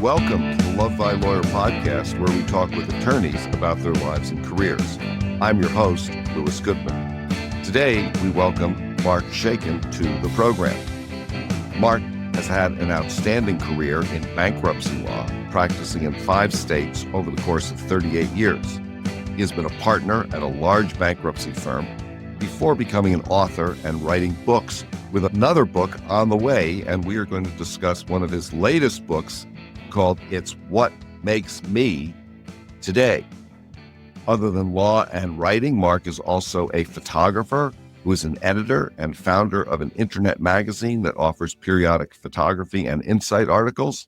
Welcome to the Love Thy Lawyer podcast, where we talk with attorneys about their lives and careers. I'm your host, Louis Goodman. Today, we welcome Mark Shaiken to the program. Mark has had an outstanding career in bankruptcy law, practicing in 5 states over the course of 38 years. He has been a partner at a large bankruptcy firm before becoming an author and writing books, with another book on the way, and we are going to discuss one of his latest books called It's What Makes Me Today. Other than law and writing, Mark is also a photographer who is an editor and founder of an internet magazine that offers periodic photography and insight articles.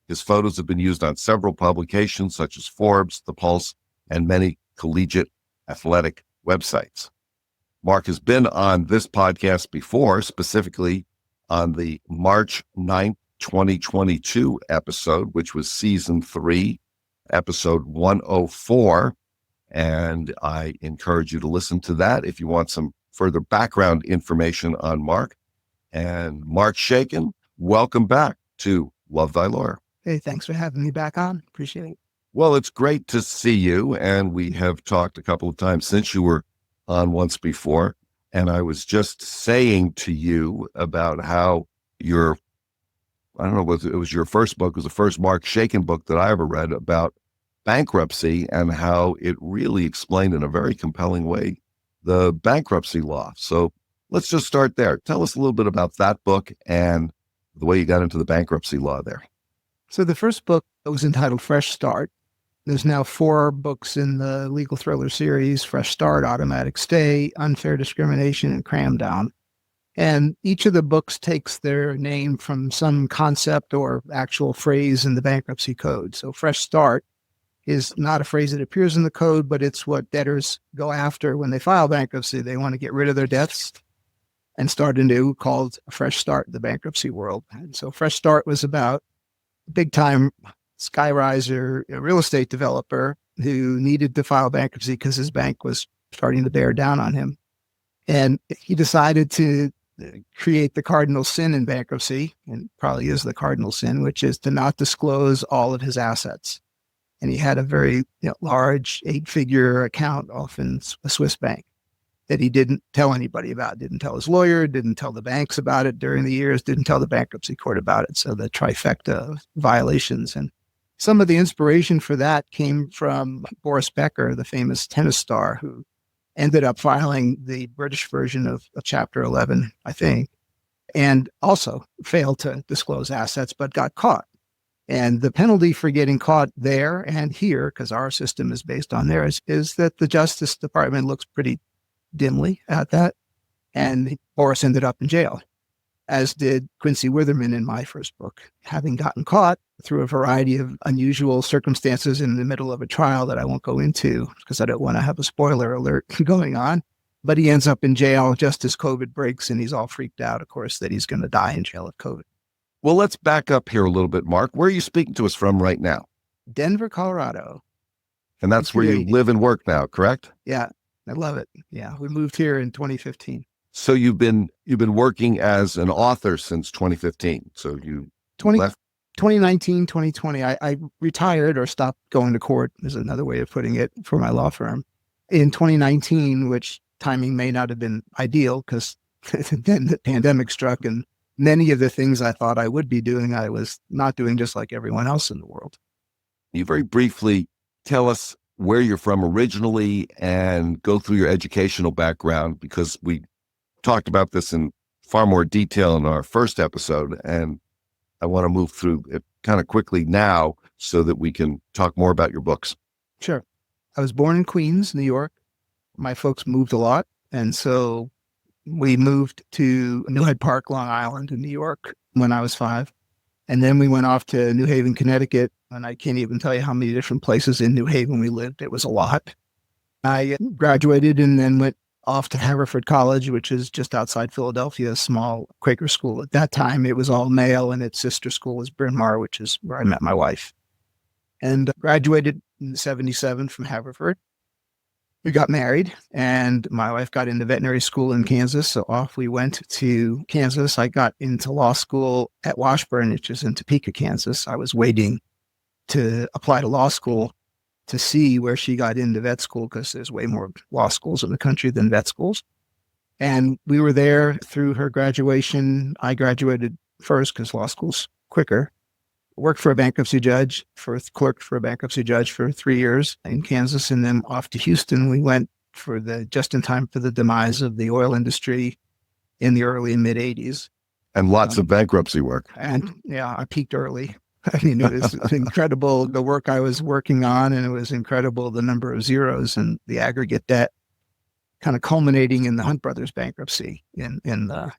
His photos have been used on several publications such as Forbes, The Pulse, and many collegiate athletic websites. Mark has been on this podcast before, specifically on the March 9th, 2022 episode, which was season 3, episode 104. And I encourage you to listen to that if you want some further background information on Mark. And Mark Shaiken, welcome back to Love Thy Lawyer. Hey, thanks for having me back on. Appreciate it. Well, it's great to see you. And we have talked a couple of times since you were on once before. And I was just saying to you about how I don't know whether it was your first book, it was the first Mark Shaiken book that I ever read about bankruptcy, and how it really explained in a very compelling way the bankruptcy law. So let's just start there. Tell us a little bit about that book and the way you got into the bankruptcy law there. So the first book was entitled Fresh Start. There's now 4 books in the legal thriller series: Fresh Start, Automatic Stay, Unfair Discrimination, and Cram Down. And each of the books takes their name from some concept or actual phrase in the bankruptcy code. So Fresh Start is not a phrase that appears in the code, but it's what debtors go after when they file bankruptcy. They want to get rid of their debts and start anew, called a fresh start in the bankruptcy world. And so Fresh Start was about a big-time skyriser, a real estate developer who needed to file bankruptcy because his bank was starting to bear down on him. And he decided to create the cardinal sin in bankruptcy, and probably is the cardinal sin, which is to not disclose all of his assets. And he had a very large 8-figure account off in a Swiss bank that he didn't tell anybody about, didn't tell his lawyer, didn't tell the banks about it during the years, didn't tell the bankruptcy court about it. So the trifecta of violations. And some of the inspiration for that came from Boris Becker, the famous tennis star, who ended up filing the British version of Chapter 11, I think, and also failed to disclose assets, but got caught. And the penalty for getting caught there and here, because our system is based on theirs, is that the Justice Department looks pretty dimly at that. And Boris ended up in jail, as did Quincy Witherman in my first book, having gotten caught through a variety of unusual circumstances in the middle of a trial that I won't go into because I don't want to have a spoiler alert going on. But he ends up in jail just as COVID breaks, and he's all freaked out, of course, that he's going to die in jail of COVID. Well, let's back up here a little bit, Mark. Where are you speaking to us from right now? Denver, Colorado. And that's where you live and work now, correct? Yeah, I love it. Yeah, we moved here in 2015. So you've been working as an author since 2015. So you left 2019, 2020. I retired, or stopped going to court is another way of putting it, for my law firm in 2019, which timing may not have been ideal because then the pandemic struck, and many of the things I thought I would be doing, I was not doing, just like everyone else in the world. You very briefly tell us where you're from originally and go through your educational background, because we talked about this in far more detail in our first episode, and I want to move through it kind of quickly now so that we can talk more about your books. Sure. I was born in Queens, New York. My folks moved a lot, and so we moved to New Hyde Park, Long Island in New York when I was 5. And then we went off to New Haven, Connecticut, and I can't even tell you how many different places in New Haven we lived. It was a lot. I graduated and then went off to Haverford College, which is just outside Philadelphia, a small Quaker school. At that time, it was all male, and its sister school was Bryn Mawr, which is where I met my wife. And graduated in 1977 from Haverford. We got married, and my wife got into veterinary school in Kansas. So off we went to Kansas. I got into law school at Washburn, which is in Topeka, Kansas. I was waiting to apply to law school to see where she got into vet school because there's way more law schools in the country than vet schools. And we were there through her graduation. I graduated first because law school's quicker. Worked for a bankruptcy judge, clerked for a bankruptcy judge for 3 years in Kansas, and then off to Houston. We went just in time for the demise of the oil industry in the early and mid 80s. And lots of bankruptcy work. And yeah, I peaked early. I mean, it was incredible the work I was working on, and it was incredible the number of zeros and the aggregate debt, kind of culminating in the Hunt Brothers bankruptcy in the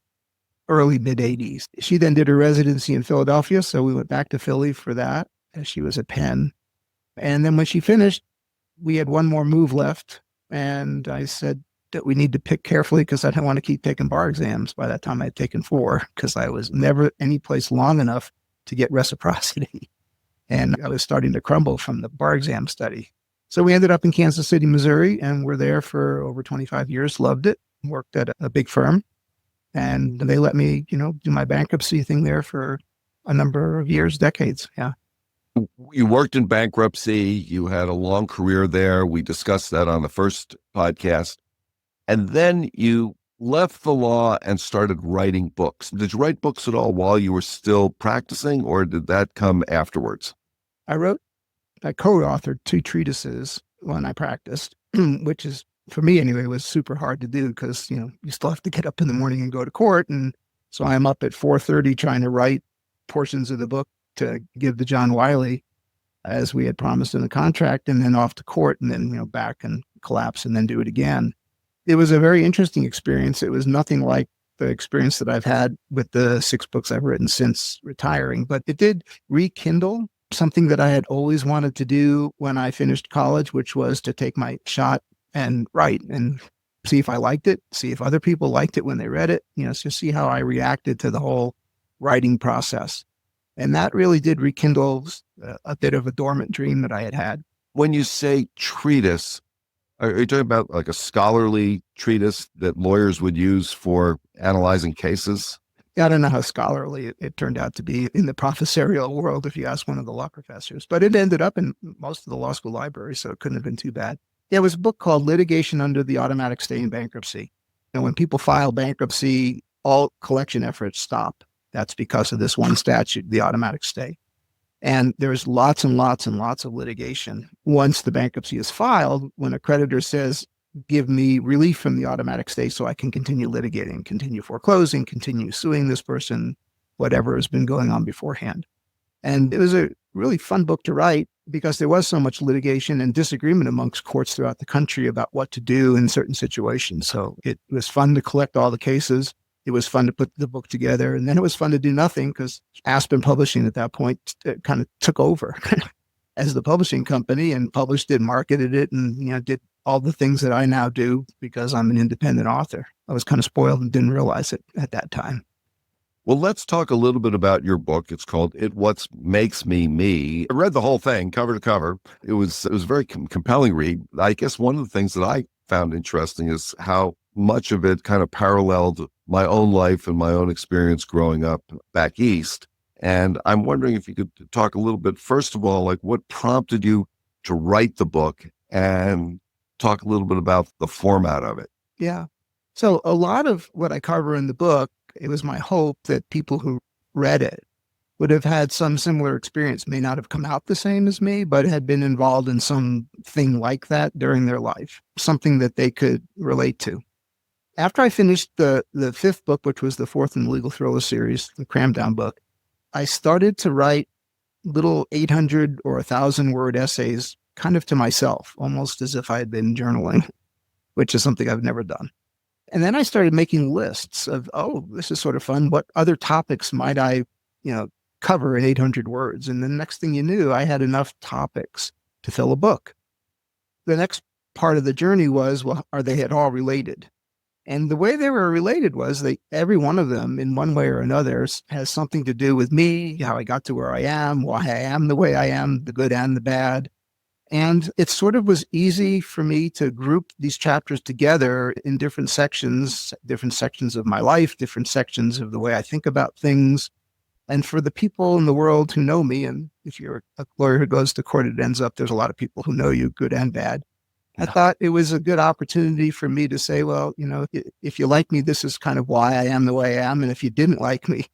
early mid 80s. She then did her residency in Philadelphia. So we went back to Philly for that as she was at Penn. And then when she finished, we had one more move left. And I said that we need to pick carefully because I didn't want to keep taking bar exams. By that time I had taken 4 because I was never any place long enough to get reciprocity. And I was starting to crumble from the bar exam study. So we ended up in Kansas City, Missouri, and we're there for over 25 years, loved it, worked at a big firm. And they let me, do my bankruptcy thing there for a number of years, decades. Yeah. You worked in bankruptcy. You had a long career there. We discussed that on the first podcast. And then you left the law and started writing books. Did you write books at all while you were still practicing, or did that come afterwards? I co-authored 2 treatises when I practiced, which is, for me anyway, was super hard to do because, you still have to get up in the morning and go to court. And so I'm up at 4:30 trying to write portions of the book to give to John Wiley as we had promised in the contract, and then off to court, and then, back and collapse and then do it again. It was a very interesting experience. It was nothing like the experience that I've had with the 6 books I've written since retiring, but it did rekindle something that I had always wanted to do when I finished college, which was to take my shot and write and see if I liked it, see if other people liked it when they read it, so see how I reacted to the whole writing process. And that really did rekindle a bit of a dormant dream that I had had. When you say treatise, are you talking about like a scholarly treatise that lawyers would use for analyzing cases? Yeah, I don't know how scholarly it turned out to be in the professorial world, if you ask one of the law professors, but it ended up in most of the law school libraries, so it couldn't have been too bad. There was a book called Litigation Under the Automatic Stay in Bankruptcy. When people file bankruptcy, all collection efforts stop. That's because of this one statute, the automatic stay. And there's lots and lots and lots of litigation. Once the bankruptcy is filed, when a creditor says, give me relief from the automatic stay so I can continue litigating, continue foreclosing, continue suing this person, whatever has been going on beforehand. And it was a really fun book to write because there was so much litigation and disagreement amongst courts throughout the country about what to do in certain situations. So it was fun to collect all the cases. It was fun to put the book together. And then it was fun to do nothing because Aspen Publishing at that point kind of took over as the publishing company and published it, marketed it, and did all the things that I now do because I'm an independent author. I was kind of spoiled and didn't realize it at that time. Well, let's talk a little bit about your book. It's called It What Makes Me Me. I read the whole thing cover to cover. It was a very compelling read. I guess one of the things that I found interesting is how much of it kind of paralleled my own life and my own experience growing up back east. And I'm wondering if you could talk a little bit, first of all, like what prompted you to write the book, and talk a little bit about the format of it. Yeah. So a lot of what I cover in the book, it was my hope that people who read it would have had some similar experience, may not have come out the same as me, but had been involved in something like that during their life, something that they could relate to. After I finished the 5th book, which was the 4th in the legal thriller series, the cram down book, I started to write little 800 or 1,000 word essays kind of to myself, almost as if I had been journaling, which is something I've never done. And then I started making lists of, this is sort of fun. What other topics might I, cover in 800 words? And the next thing you knew, I had enough topics to fill a book. The next part of the journey was, are they at all related? And the way they were related was every one of them in one way or another has something to do with me, how I got to where I am, why I am the way I am, the good and the bad. And it sort of was easy for me to group these chapters together in different sections of my life, different sections of the way I think about things. And for the people in the world who know me, and if you're a lawyer who goes to court, it ends up there's a lot of people who know you, good and bad. I thought it was a good opportunity for me to say, well, if you like me, this is kind of why I am the way I am. And if you didn't like me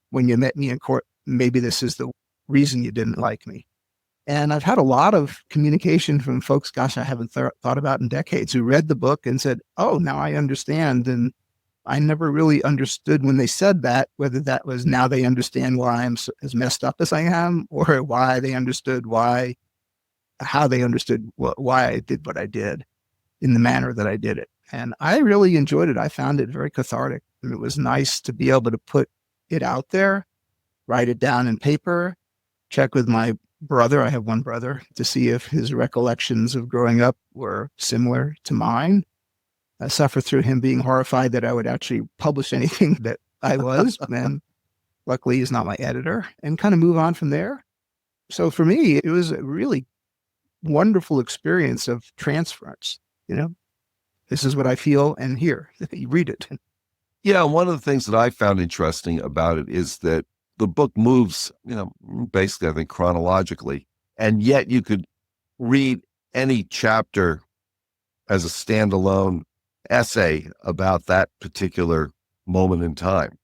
when you met me in court, maybe this is the reason you didn't like me. And I've had a lot of communication from folks, gosh, I haven't thought about in decades, who read the book and said, oh, now I understand. And I never really understood when they said that, whether that was now they understand why I'm as messed up as I am, or why they understood how they understood why I did what I did in the manner that I did it. And I really enjoyed it. I found it very cathartic. And it was nice to be able to put it out there, write it down in paper, check with my brother. I have one brother, to see if his recollections of growing up were similar to mine. I suffered through him being horrified that I would actually publish anything that I was. And luckily, he's not my editor, and kind of move on from there. So for me, it was a really wonderful experience of transference. This is what I feel, and here, you read it. Yeah, one of the things that I found interesting about it is that the book moves, basically, I think, chronologically, and yet you could read any chapter as a standalone essay about that particular moment in time.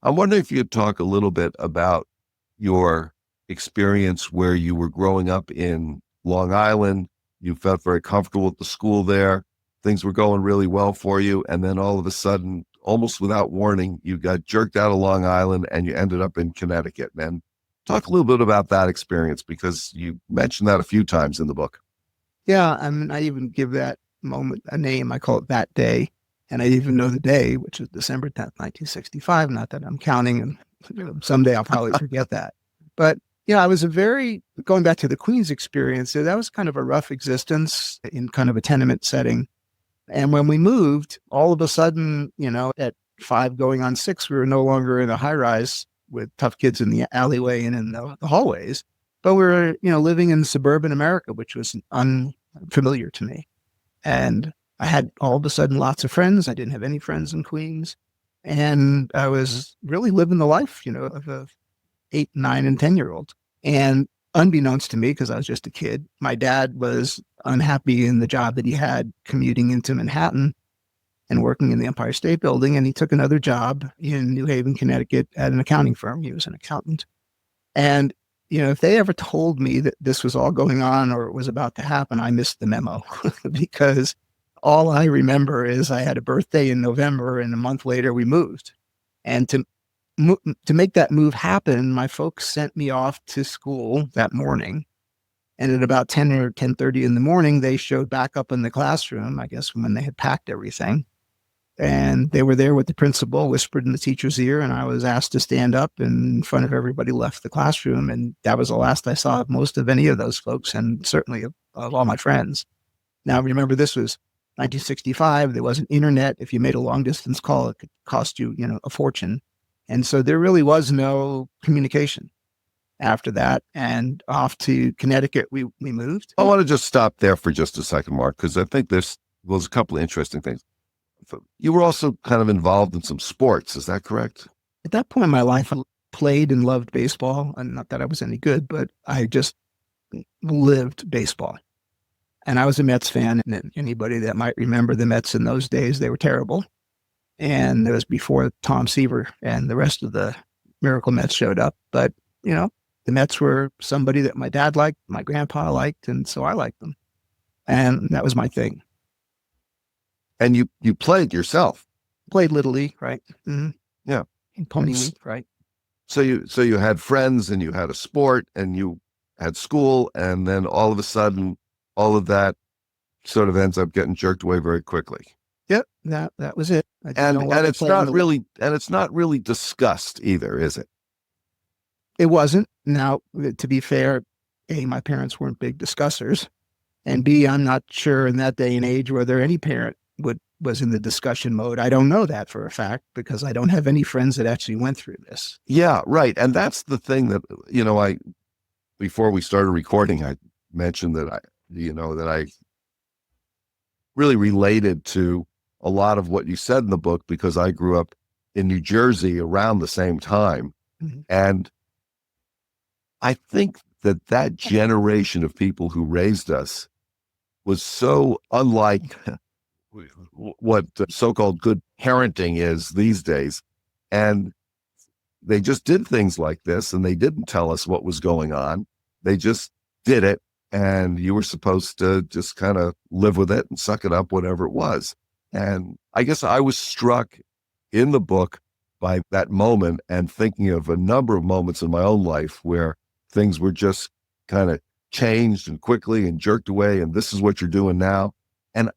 I'm wondering if you could talk a little bit about your experience where you were growing up in Long Island. You felt very comfortable at the school there. Things were going really well for you. And then all of a sudden, almost without warning, you got jerked out of Long Island and you ended up in Connecticut. And talk a little bit about that experience, because you mentioned that a few times in the book. Yeah, I even give that moment a name. I call it That Day. And I even know the day, which is December 10th, 1965. Not that I'm counting, and someday I'll probably forget that. But I was going back to the Queens experience, that was kind of a rough existence in kind of a tenement setting. And when we moved, all of a sudden, at 5 going on 6, we were no longer in a high rise with tough kids in the alleyway and in the hallways, but we were, living in suburban America, which was unfamiliar to me. And I had all of a sudden lots of friends. I didn't have any friends in Queens. And I was really living the life, of a 8, 9, and 10-year-old. And unbeknownst to me, because I was just a kid, my dad was unhappy in the job that he had commuting into Manhattan and working in the Empire State Building. And he took another job in New Haven, Connecticut at an accounting firm. He was an accountant. And, if they ever told me that this was all going on or it was about to happen, I missed the memo because all I remember is I had a birthday in November and a month later we moved. And to make that move happen, my folks sent me off to school that morning. And at about 10 or 10:30 in the morning, they showed back up in the classroom, I guess when they had packed everything. And they were there with the principal, whispered in the teacher's ear, and I was asked to stand up and in front of everybody left the classroom. And that was the last I saw of most of any of those folks, and certainly of all my friends. Now, remember, this was 1965. There wasn't internet. If you made a long distance call, it could cost you, a fortune. And so there really was no communication after that. And off to Connecticut, we moved. I want to just stop there for just a second, Mark, because I think there was a couple of interesting things. You were also kind of involved in some sports. Is that correct? At that point in my life, I played and loved baseball. And not that I was any good, but I just lived baseball. And I was a Mets fan. And anybody that might remember the Mets in those days, they were terrible. And it was before Tom Seaver and the rest of the Miracle Mets showed up. But, the Mets were somebody that my dad liked, my grandpa liked, and so I liked them. And that was my thing. And you played yourself. Played Little League, right? Mm-hmm. Yeah. And Pony League, right? So you had friends and you had a sport and you had school, and then all of a sudden, all of that sort of ends up getting jerked away very quickly. Yep, that was it. And it's not really discussed either, is it? It wasn't. Now, to be fair, A, my parents weren't big discussers, and B, I'm not sure in that day and age whether any parent was in the discussion mode. I don't know that for a fact because I don't have any friends that actually went through this. Yeah, right. And that's the thing that, before we started recording, I mentioned that that I really related to a lot of what you said in the book because I grew up in New Jersey around the same time. Mhm. And I think that generation of people who raised us was so unlike what so-called good parenting is these days. And they just did things like this and they didn't tell us what was going on. They just did it. And you were supposed to just kind of live with it and suck it up, whatever it was. And I guess I was struck in the book by that moment and thinking of a number of moments in my own life where things were just kind of changed and quickly and jerked away. And this is what you're doing now. And,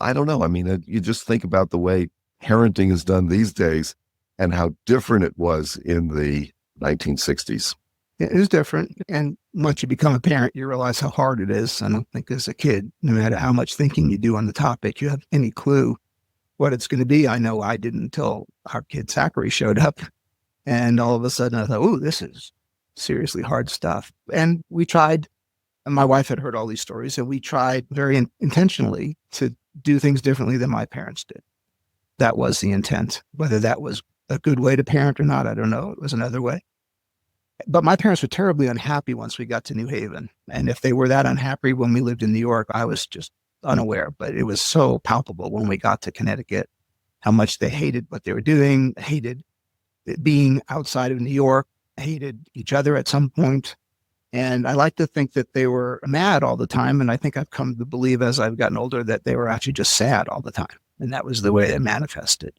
I don't know. I mean, you just think about the way parenting is done these days and how different it was in the 1960s. It is different. And once you become a parent, you realize how hard it is. I don't think as a kid, no matter how much thinking you do on the topic, you have any clue what it's going to be. I know I didn't until our kid Zachary showed up. And all of a sudden I thought, oh, this is seriously hard stuff. And we tried, and my wife had heard all these stories, and we tried very intentionally to do things differently than my parents did. That was the intent. Whether that was a good way to parent or not, I don't know. It was another way. But my parents were terribly unhappy once we got to New Haven. And if they were that unhappy when we lived in New York, I was just unaware. But it was so palpable when we got to Connecticut, how much they hated what they were doing, hated being outside of New York, hated each other at some point. And I like to think that they were mad all the time. And I think I've come to believe as I've gotten older that they were actually just sad all the time. And that was the way they manifested.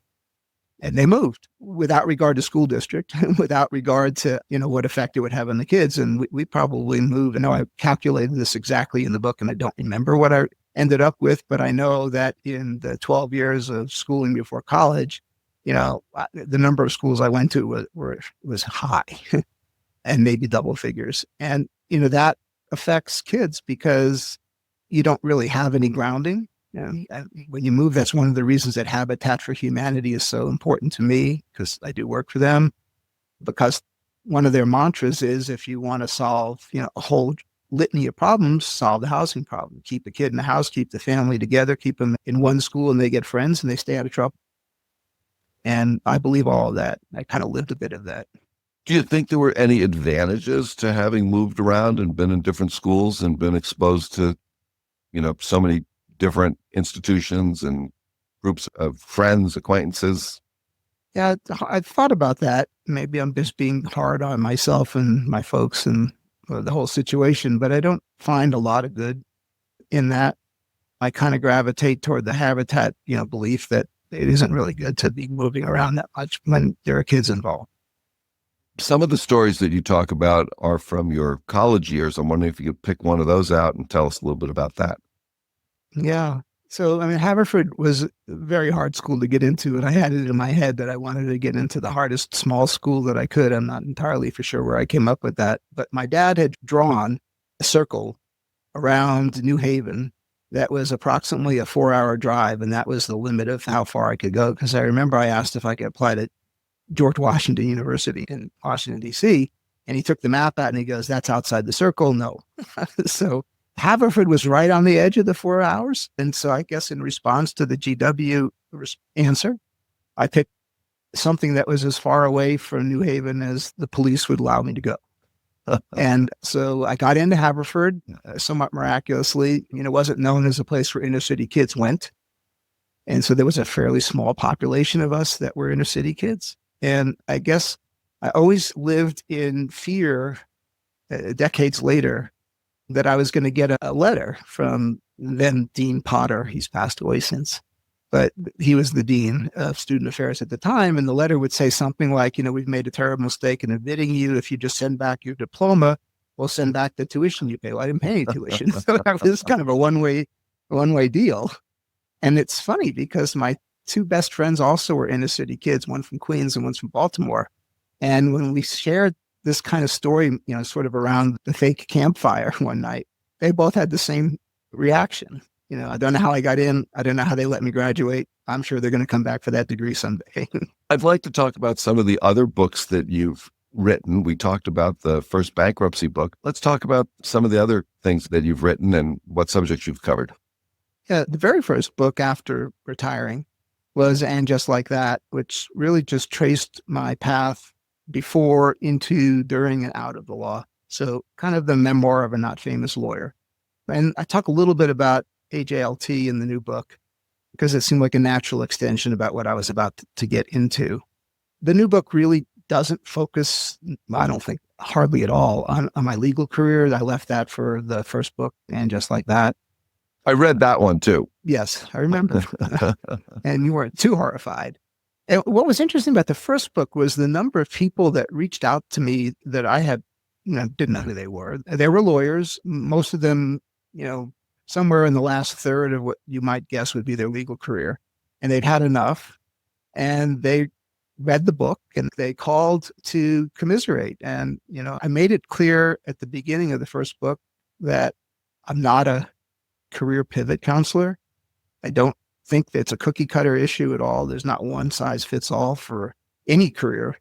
And they moved without regard to school district, without regard to, what effect it would have on the kids. And we probably moved. I know I calculated this exactly in the book and I don't remember what I ended up with, but I know that in the 12 years of schooling before college, the number of schools I went to was high and maybe double figures. And, that affects kids because you don't really have any grounding. When you move, that's one of the reasons that Habitat for Humanity is so important to me, because I do work for them, because one of their mantras is if you want to solve, a whole litany of problems, solve the housing problem. Keep the kid in the house, keep the family together, keep them in one school and they get friends and they stay out of trouble. And I believe all of that. I kind of lived a bit of that. Do you think there were any advantages to having moved around and been in different schools and been exposed to, so many different institutions and groups of friends, acquaintances? Yeah, I've thought about that. Maybe I'm just being hard on myself and my folks and the whole situation, but I don't find a lot of good in that. I kind of gravitate toward the Habitat, belief that it isn't really good to be moving around that much when there are kids involved. Some of the stories that you talk about are from your college years. I'm wondering if you could pick one of those out and tell us a little bit about that. Yeah. So, Haverford was a very hard school to get into, and I had it in my head that I wanted to get into the hardest small school that I could. I'm not entirely for sure where I came up with that, but my dad had drawn a circle around New Haven that was approximately a 4-hour drive, and that was the limit of how far I could go, because I remember I asked if I could apply to George Washington University in Washington, D.C., and he took the map out and he goes, "That's outside the circle." No. So Haverford was right on the edge of the 4 hours. And so I guess in response to the GW answer, I picked something that was as far away from New Haven as the police would allow me to go. And so I got into Haverford somewhat miraculously. It wasn't known as a place where inner city kids went. And so there was a fairly small population of us that were inner city kids. And I guess I always lived in fear decades later that I was going to get a letter from then Dean Potter. He's passed away since, but he was the dean of student affairs at the time. And the letter would say something like, we've made a terrible mistake in admitting you. If you just send back your diploma, we'll send back the tuition you pay. Well, I didn't pay any tuition. So that was kind of a one-way deal. And it's funny because my two best friends also were inner city kids, one from Queens and one from Baltimore. And when we shared this kind of story, sort of around the fake campfire one night, they both had the same reaction. I don't know how I got in. I don't know how they let me graduate. I'm sure they're going to come back for that degree someday. I'd like to talk about some of the other books that you've written. We talked about the first bankruptcy book. Let's talk about some of the other things that you've written and what subjects you've covered. Yeah, the very first book after retiring was And Just Like That, which really just traced my path before, into, during, and out of the law. So kind of the memoir of a not famous lawyer. And I talk a little bit about AJLT in the new book because it seemed like a natural extension about what I was about to get into. The new book really doesn't focus, I don't think, hardly at all on my legal career. I left that for the first book, And Just Like That. I read that one too. Yes, I remember. And you weren't too horrified. And what was interesting about the first book was the number of people that reached out to me that I had, didn't know who they were. They were lawyers, most of them, somewhere in the last third of what you might guess would be their legal career. And they'd had enough, and they read the book and they called to commiserate. And, I made it clear at the beginning of the first book that I'm not a career pivot counselor. I don't think that it's a cookie cutter issue at all. There's not one size fits all for any career,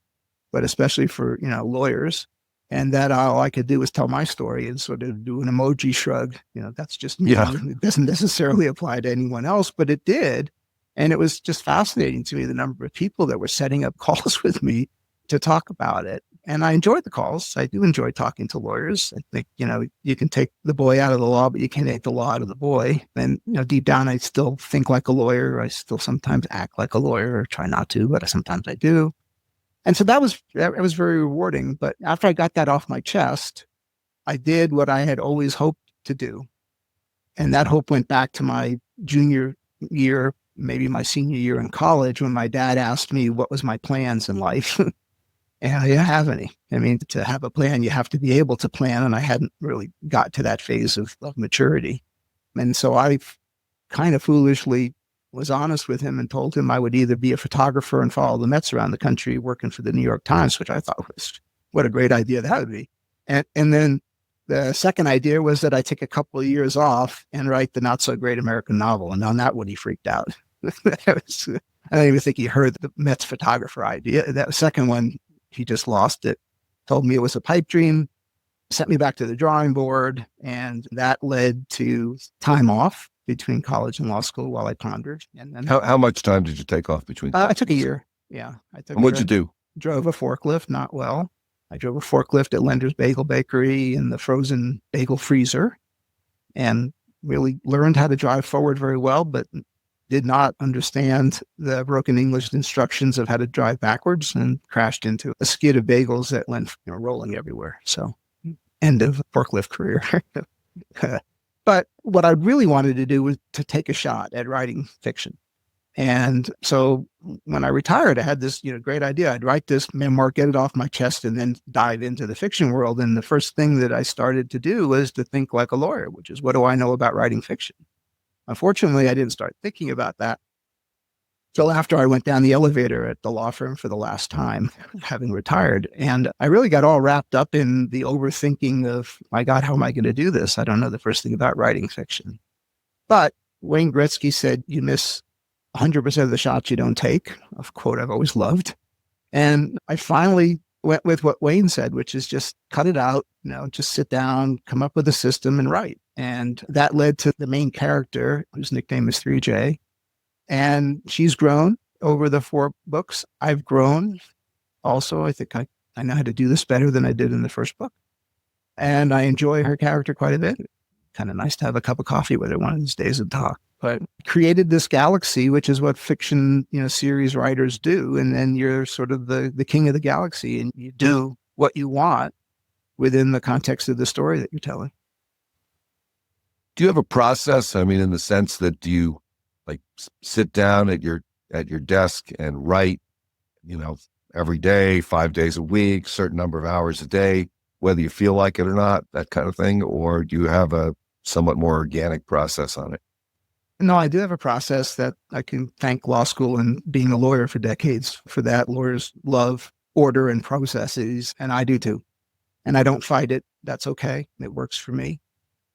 but especially for, lawyers. And that all I could do was tell my story and sort of do an emoji shrug. That's just me. Yeah. It doesn't necessarily apply to anyone else, but it did. And it was just fascinating to me, the number of people that were setting up calls with me to talk about it. And I enjoyed the calls. I do enjoy talking to lawyers. I think, you can take the boy out of the law, but you can't take the law out of the boy. And, deep down, I still think like a lawyer. I still sometimes act like a lawyer, or try not to, but sometimes I do. And so that was very rewarding. But after I got that off my chest, I did what I had always hoped to do. And that hope went back to my junior year, maybe my senior year in college, when my dad asked me what was my plans in life. And I didn't have any. I mean, to have a plan, you have to be able to plan. And I hadn't really got to that phase of maturity. And so I kind of foolishly was honest with him and told him I would either be a photographer and follow the Mets around the country working for the New York Times, which I thought was, what a great idea that would be. And then the second idea was that I take a couple of years off and write the not so great American novel. And on that one, he freaked out. I don't even think he heard the Mets photographer idea. That second one, he just lost it, told me it was a pipe dream, sent me back to the drawing board. And that led to time off between college and law school while I pondered. And then How much time did you take off between? I took a year. Yeah. And what'd you do? Drove a forklift, not well. I drove a forklift at Lender's Bagel Bakery in the frozen bagel freezer, and really learned how to drive forward very well, but did not understand the broken English instructions of how to drive backwards, and crashed into a skid of bagels that went rolling everywhere. So end of forklift career. But what I really wanted to do was to take a shot at writing fiction. And so when I retired, I had this great idea. I'd write this memoir, get it off my chest, and then dive into the fiction world. And the first thing that I started to do was to think like a lawyer, which is, what do I know about writing fiction? Unfortunately, I didn't start thinking about that till after I went down the elevator at the law firm for the last time, having retired. And I really got all wrapped up in the overthinking of, my God, how am I going to do this? I don't know the first thing about writing fiction. But Wayne Gretzky said, you miss 100% of the shots you don't take, a quote I've always loved. And I finally went with what Wayne said, which is just cut it out, just sit down, come up with a system and write. And that led to the main character, whose nickname is 3J. And she's grown over the 4 books. I've grown also. I think I know how to do this better than I did in the first book. And I enjoy her character quite a bit. Kind of nice to have a cup of coffee with her one of these days and talk. But created this galaxy, which is what fiction, series writers do. And then you're sort of the king of the galaxy, and you do what you want within the context of the story that you're telling. Do you have a process? I mean, in the sense that, do you sit down at your desk and write, every day, 5 days a week, certain number of hours a day, whether you feel like it or not, that kind of thing? Or do you have a somewhat more organic process on it? No, I do have a process that I can thank law school and being a lawyer for decades for that. Lawyers love order and processes, and I do too. And I don't fight it. That's okay. It works for me.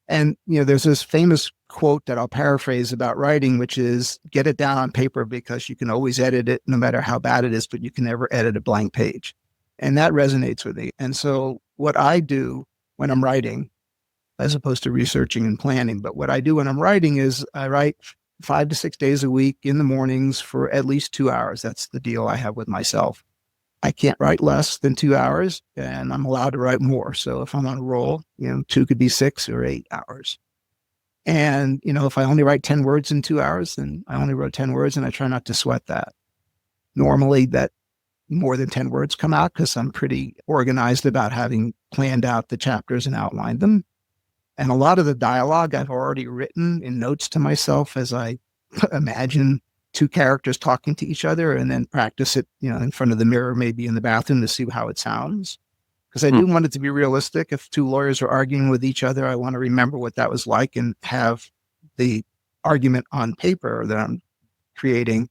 And, there's this famous quote that I'll paraphrase about writing, which is, get it down on paper because you can always edit it no matter how bad it is, but you can never edit a blank page. And that resonates with me. And so what I do when I'm writing, as opposed to researching and planning, but what I do when I'm writing is I write 5 to 6 days a week in the mornings for at least 2 hours. That's the deal I have with myself. I can't write less than 2 hours, and I'm allowed to write more. So if I'm on a roll, two could be 6 or 8 hours. And, if I only write 10 words in 2 hours, then I only wrote 10 words, and I try not to sweat that. Normally that more than 10 words come out because I'm pretty organized about having planned out the chapters and outlined them. And a lot of the dialogue I've already written in notes to myself as I imagine two characters talking to each other, and then practice it, in front of the mirror, maybe in the bathroom, to see how it sounds. Because I do want it to be realistic. If two lawyers are arguing with each other, I want to remember what that was like and have the argument on paper that I'm creating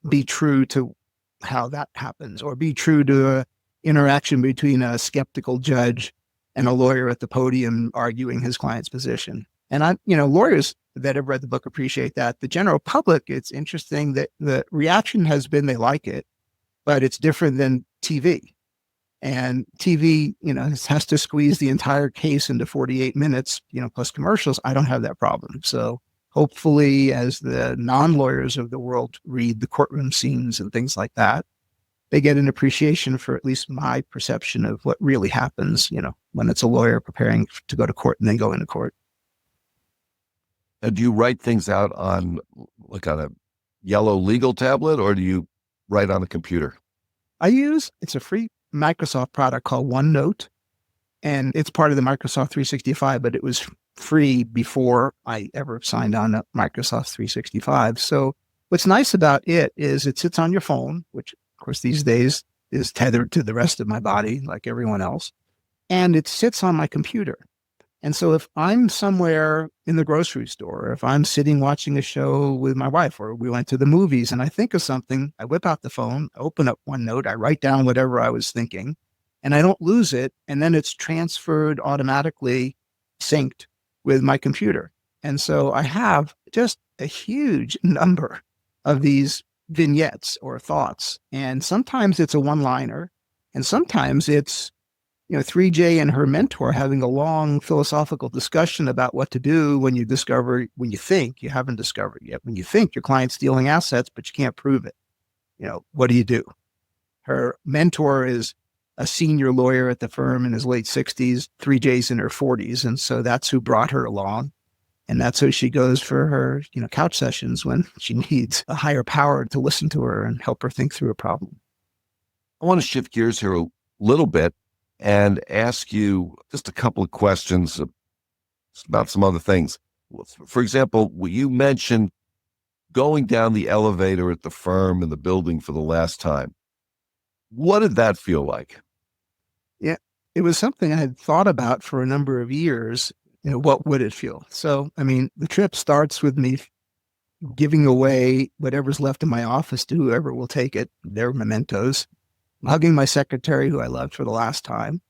be true to how that happens, or be true to an interaction between a skeptical judge and a lawyer at the podium arguing his client's position. And lawyers that have read the book appreciate that. The general public, it's interesting that the reaction has been they like it, but it's different than TV. And TV, has to squeeze the entire case into 48 minutes, plus commercials. I don't have that problem. So hopefully, as the non-lawyers of the world read the courtroom scenes and things like that, they get an appreciation for at least my perception of what really happens, when it's a lawyer preparing to go to court and then go into court. And do you write things out on a yellow legal tablet, or do you write on a computer? It's a free Microsoft product called OneNote, and it's part of the Microsoft 365, but it was free before I ever signed on to Microsoft 365. So what's nice about it is it sits on your phone, which of course these days is tethered to the rest of my body like everyone else. And it sits on my computer. And so if I'm somewhere in the grocery store, if I'm sitting watching a show with my wife, or we went to the movies and I think of something, I whip out the phone, I open up OneNote, I write down whatever I was thinking, and I don't lose it. And then it's transferred automatically, synced with my computer. And so I have just a huge number of these vignettes or thoughts. And sometimes it's a one-liner, and sometimes it's 3J and her mentor having a long philosophical discussion about what to do when you think you haven't discovered yet, when you think your client's stealing assets, but you can't prove it. What do you do? Her mentor is a senior lawyer at the firm in his late 60s, 3J's in her 40s. And so that's who brought her along. And that's who she goes for her, couch sessions when she needs a higher power to listen to her and help her think through a problem. I want to shift gears here a little bit and ask you just a couple of questions about some other things. For example, you mentioned going down the elevator at the firm in the building for the last time. What did that feel like? Yeah, it was something I had thought about for a number of years. What would it feel? So, the trip starts with me giving away whatever's left in my office to whoever will take it, their mementos, hugging my secretary, who I loved, for the last time.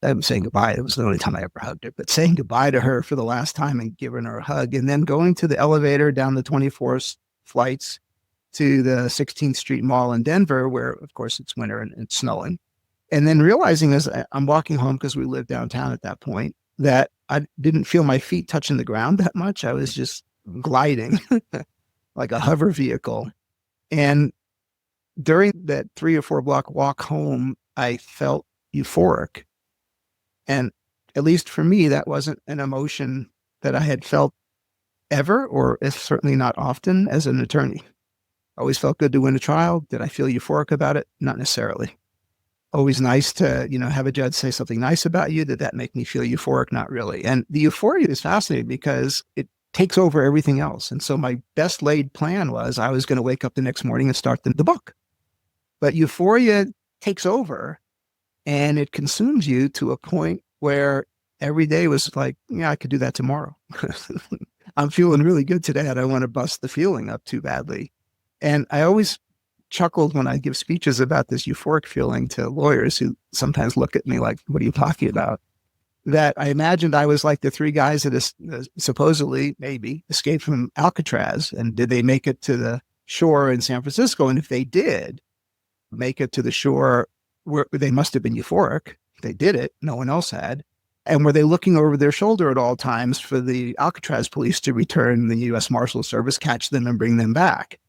I'm saying goodbye. It was the only time I ever hugged her, but saying goodbye to her for the last time and giving her a hug, and then going to the elevator down the 24 flights to the 16th Street Mall in Denver, where, of course, it's winter and it's snowing. And then realizing as I'm walking home, because we lived downtown at that point, that I didn't feel my feet touching the ground that much. I was just gliding like a hover vehicle. And during that 3 or 4 block walk home, I felt euphoric. And at least for me, that wasn't an emotion that I had felt ever, or certainly not often, as an attorney. Always felt good to win a trial. Did I feel euphoric about it? Not necessarily. Always nice to, have a judge say something nice about you. Did that make me feel euphoric? Not really. And the euphoria is fascinating because it takes over everything else. And so my best laid plan was I was going to wake up the next morning and start the book. But euphoria takes over and it consumes you to a point where every day was like, yeah, I could do that tomorrow. I'm feeling really good today. I don't want to bust the feeling up too badly. And I always chuckled when I give speeches about this euphoric feeling to lawyers who sometimes look at me like, what are you talking about? That I imagined I was like the 3 guys that supposedly, maybe, escaped from Alcatraz. And did they make it to the shore in San Francisco? And if they did make it to the shore they must have been euphoric. They did it. No one else had. And were they looking over their shoulder at all times for the Alcatraz police to return the U.S. Marshal Service, catch them, and bring them back?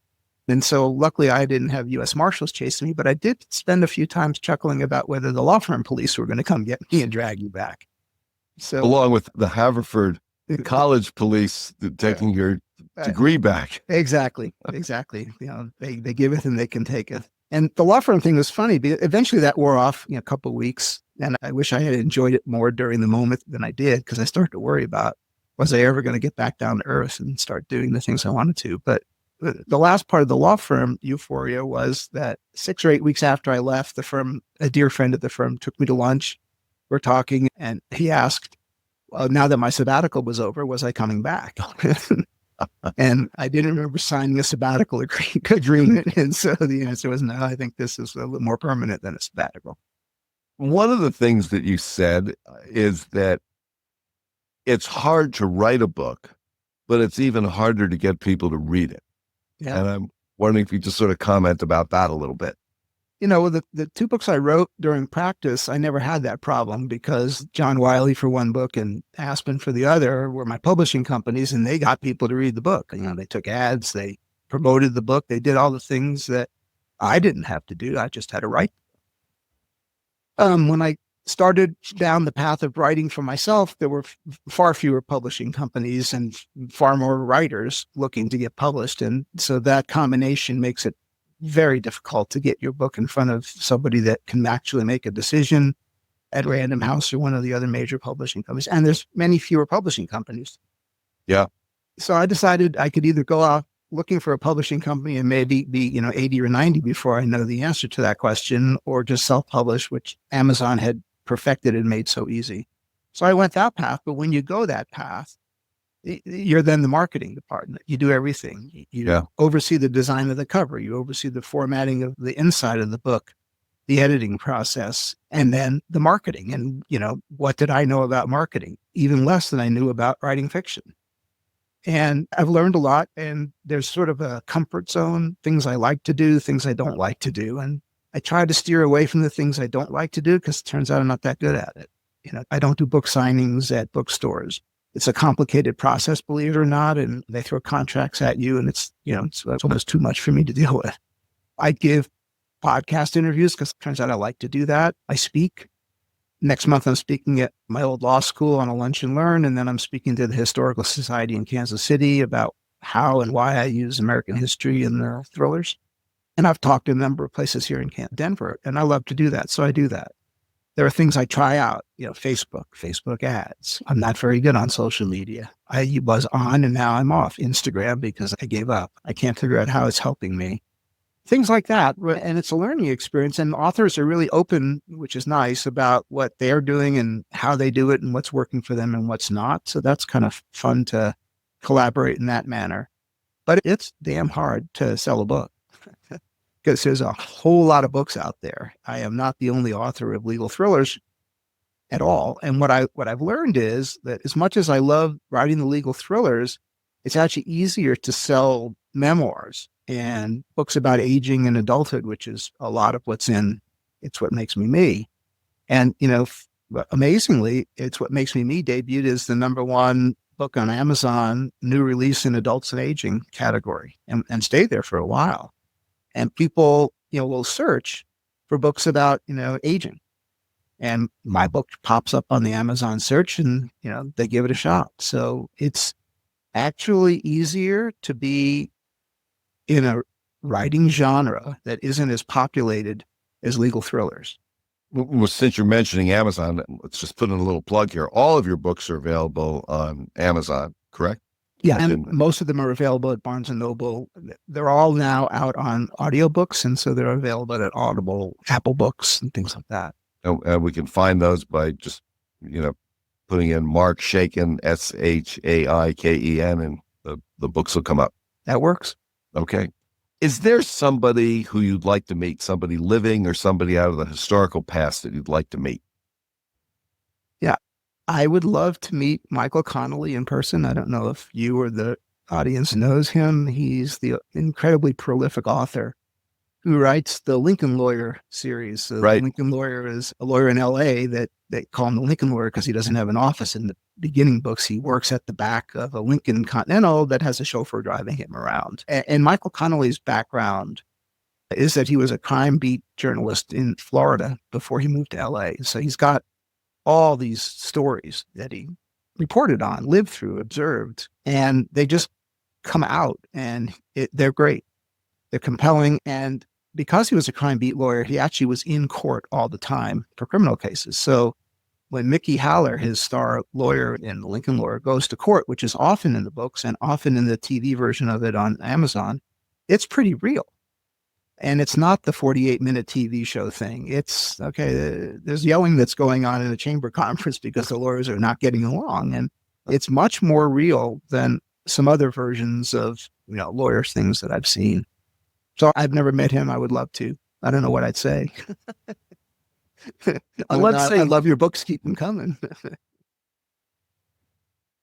And so luckily I didn't have U.S. Marshals chasing me, but I did spend a few times chuckling about whether the law firm police were going to come get me and drag you back. So, along with the Haverford College police taking your degree back. Exactly. They give it and they can take it. And the law firm thing was funny, but eventually that wore off a couple of weeks. And I wish I had enjoyed it more during the moment than I did, because I started to worry about, was I ever going to get back down to earth and start doing the things I wanted to? But the last part of the law firm euphoria was that 6 or 8 weeks after I left the firm, a dear friend at the firm took me to lunch. We're talking, and he asked, well, now that my sabbatical was over, was I coming back? And I didn't remember signing a sabbatical agreement. And so the answer was no, I think this is a little more permanent than a sabbatical. One of the things that you said is that it's hard to write a book, but it's even harder to get people to read it. Yeah. And I'm wondering if you just sort of comment about that a little bit. The 2 books I wrote during practice, I never had that problem, because John Wiley for one book and Aspen for the other were my publishing companies, and they got people to read the book. They took ads, they promoted the book, they did all the things that I didn't have to do. I just had to write. When I started down the path of writing for myself, there were far fewer publishing companies and far more writers looking to get published. And so that combination makes it very difficult to get your book in front of somebody that can actually make a decision at Random House or one of the other major publishing companies. And there's many fewer publishing companies. Yeah. So I decided I could either go out looking for a publishing company and maybe be, 80 or 90 before I know the answer to that question, or just self-publish, which Amazon had perfected and made so easy. So I went that path. But when you go that path, you're then the marketing department. You do everything. You oversee the design of the cover. You oversee the formatting of the inside of the book, the editing process, and then the marketing. And, what did I know about marketing? Even less than I knew about writing fiction. And I've learned a lot, and there's sort of a comfort zone, things I like to do, things I don't like to do. And I try to steer away from the things I don't like to do, because it turns out I'm not that good at it. I don't do book signings at bookstores. It's a complicated process, believe it or not, and they throw contracts at you, and it's almost too much for me to deal with. I give podcast interviews because it turns out I like to do that. I speak. Next month, I'm speaking at my old law school on a lunch and learn, and then I'm speaking to the Historical Society in Kansas City about how and why I use American history in their thrillers. And I've talked to a number of places here in Denver, and I love to do that, so I do that. There are things I try out, Facebook ads. I'm not very good on social media. I was on and now I'm off Instagram because I gave up. I can't figure out how it's helping me. Things like that. And it's a learning experience. And authors are really open, which is nice, about what they're doing and how they do it and what's working for them and what's not. So that's kind of fun to collaborate in that manner. But it's damn hard to sell a book. Because there's a whole lot of books out there. I am not the only author of legal thrillers at all. And what I've learned is that as much as I love writing the legal thrillers, it's actually easier to sell memoirs and books about aging and adulthood, which is a lot of it's what makes me me. And, amazingly, It's What Makes Me Me debuted as the #1 book on Amazon, new release in adults and aging category, and stayed there for a while. And people, will search for books about, aging. And my book pops up on the Amazon search and, they give it a shot. So it's actually easier to be in a writing genre that isn't as populated as legal thrillers. Well, since you're mentioning Amazon, let's just put in a little plug here. All of your books are available on Amazon, correct? Yeah, and most of them are available at Barnes & Noble. They're all now out on audiobooks, and so they're available at Audible, Apple Books, and things like that. And we can find those by just, putting in Mark Shaiken, Shaiken, and the books will come up. That works. Okay. Is there somebody who you'd like to meet, somebody living or somebody out of the historical past that you'd like to meet? Yeah. I would love to meet Michael Connolly in person. I don't know if you or the audience knows him. He's the incredibly prolific author who writes the Lincoln Lawyer series. So the Right. Lincoln Lawyer is a lawyer in LA that they call him the Lincoln Lawyer because he doesn't have an office in the beginning books. He works at the back of a Lincoln Continental that has a chauffeur driving him around. And Michael Connolly's background is that he was a crime beat journalist in Florida before he moved to LA. So he's got all these stories that he reported on, lived through, observed, and they just come out and they're great. They're compelling. And because he was a crime beat lawyer, he actually was in court all the time for criminal cases. So when Mickey Haller, his star lawyer in The Lincoln Lawyer, goes to court, which is often in the books and often in the TV version of it on Amazon, it's pretty real. And it's not the 48-minute TV show thing. It's, okay, there's yelling that's going on in a chamber conference because the lawyers are not getting along. And it's much more real than some other versions of, lawyers things that I've seen. So I've never met him. I would love to. I don't know what I'd say. I love your books. Keep them coming.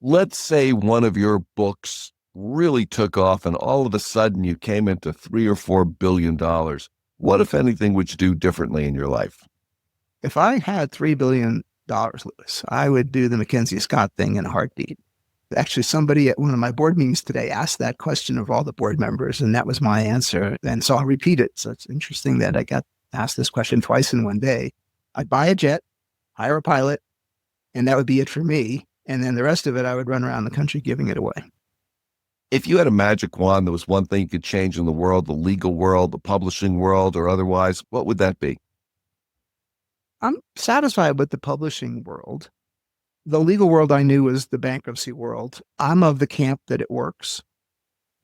Let's say one of your books really took off and all of a sudden you came into $3 or $4 billion. What, if anything, would you do differently in your life? If I had $3 billion, Lewis, I would do the Mackenzie Scott thing in a heartbeat. Actually, somebody at one of my board meetings today asked that question of all the board members, and that was my answer. And so I'll repeat it. So it's interesting that I got asked this question twice in one day. I'd buy a jet, hire a pilot, and that would be it for me. And then the rest of it, I would run around the country giving it away. If you had a magic wand, there was one thing you could change in the world, the legal world, the publishing world, or otherwise, what would that be? I'm satisfied with the publishing world. The legal world I knew was the bankruptcy world. I'm of the camp that it works.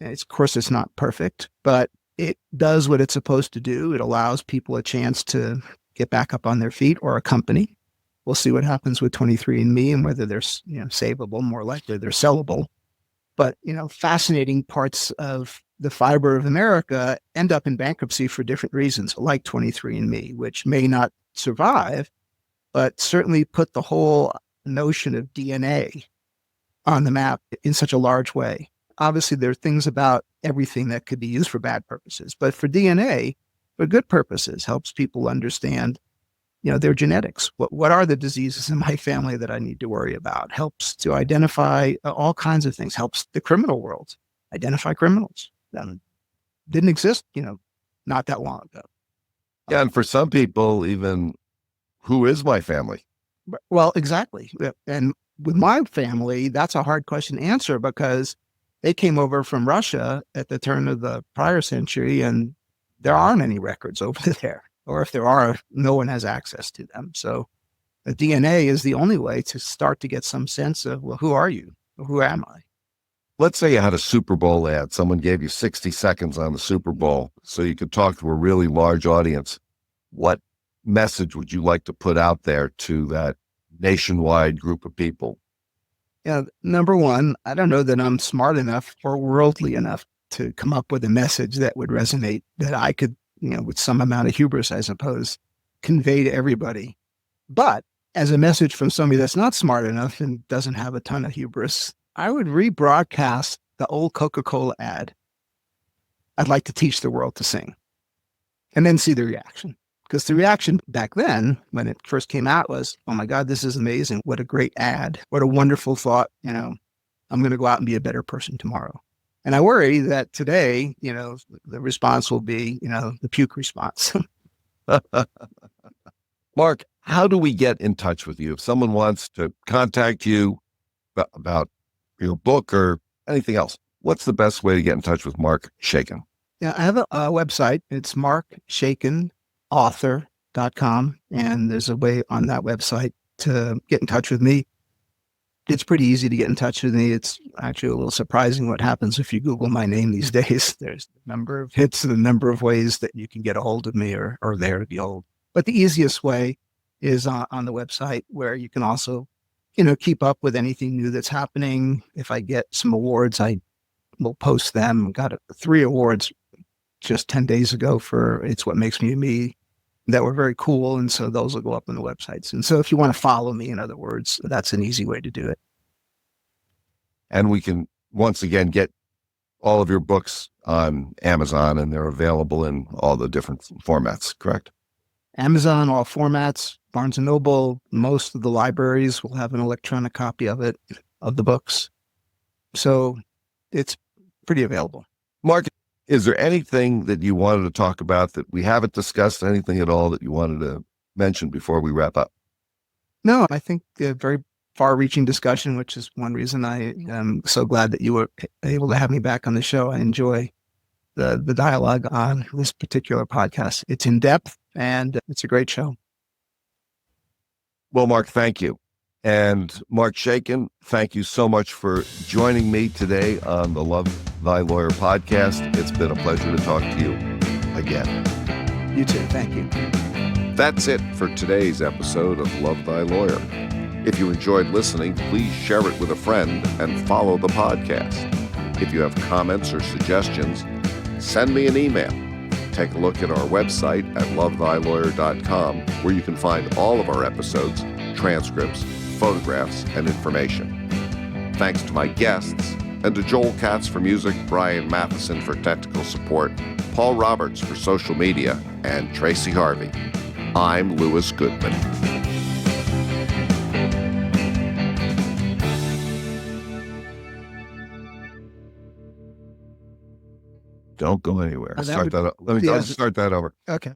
Of course, it's not perfect, but it does what it's supposed to do. It allows people a chance to get back up on their feet, or a company. We'll see what happens with 23andMe and whether they're savable. More likely they're sellable. But, fascinating parts of the fiber of America end up in bankruptcy for different reasons, like 23andMe, which may not survive, but certainly put the whole notion of DNA on the map in such a large way. Obviously, there are things about everything that could be used for bad purposes, but for DNA, for good purposes, helps people understand, their genetics. What are the diseases in my family that I need to worry about? Helps to identify all kinds of things. Helps the criminal world identify criminals that didn't exist, not that long ago. Yeah, and for some people, even, who is my family? Well, exactly. And with my family, that's a hard question to answer because they came over from Russia at the turn of the prior century, and there aren't any records over there. Or if there are, no one has access to them. So the DNA is the only way to start to get some sense of, well, who are you? Who am I? Let's say you had a Super Bowl ad. Someone gave you 60 seconds on the Super Bowl so you could talk to a really large audience. What message would you like to put out there to that nationwide group of people? Yeah, number one, I don't know that I'm smart enough or worldly enough to come up with a message that would resonate, that I could, with some amount of hubris, I suppose, convey to everybody. But as a message from somebody that's not smart enough and doesn't have a ton of hubris, I would rebroadcast the old Coca-Cola ad. I'd like to teach the world to sing, and then see the reaction. Because the reaction back then, when it first came out, was, oh my God, this is amazing. What a great ad. What a wonderful thought. I'm going to go out and be a better person tomorrow. And I worry that today, the response will be, the puke response. Mark, how do we get in touch with you? If someone wants to contact you about your book or anything else, what's the best way to get in touch with Mark Shaiken? Yeah, I have a website. It's markshaikenauthor.com. And there's a way on that website to get in touch with me. It's pretty easy to get in touch with me. It's actually a little surprising what happens if you Google my name these days. There's the number of hits and the number of ways that you can get a hold of me or there to be hold. But the easiest way is on the website, where you can also, keep up with anything new that's happening. If I get some awards, I will post them. Got 3 awards just 10 days ago for It's What Makes Me Me that were very cool. And so those will go up on the websites. And so if you want to follow me, in other words, that's an easy way to do it. And we can, once again, get all of your books on Amazon, and they're available in all the different formats, correct? Amazon, all formats, Barnes & Noble, most of the libraries will have an electronic copy of it, of the books. So it's pretty available. Mark, is there anything that you wanted to talk about that we haven't discussed, anything at all that you wanted to mention before we wrap up? No, I think a very far-reaching discussion, which is one reason I am so glad that you were able to have me back on the show. I enjoy the dialogue on this particular podcast. It's in depth and it's a great show. Well, Mark, thank you. And Mark Shaiken, thank you so much for joining me today on the Love Thy Lawyer podcast. It's been a pleasure to talk to you again. You too. Thank you. That's it for today's episode of Love Thy Lawyer. If you enjoyed listening, please share it with a friend and follow the podcast. If you have comments or suggestions, send me an email. Take a look at our website at lovethylawyer.com, where you can find all of our episodes, transcripts, photographs, and information. Thanks to my guests, and to Joel Katz for music, Brian Matheson for technical support, Paul Roberts for social media, and Tracy Harvey. I'm Louis Goodman. Don't go anywhere. Let me start that over. Okay.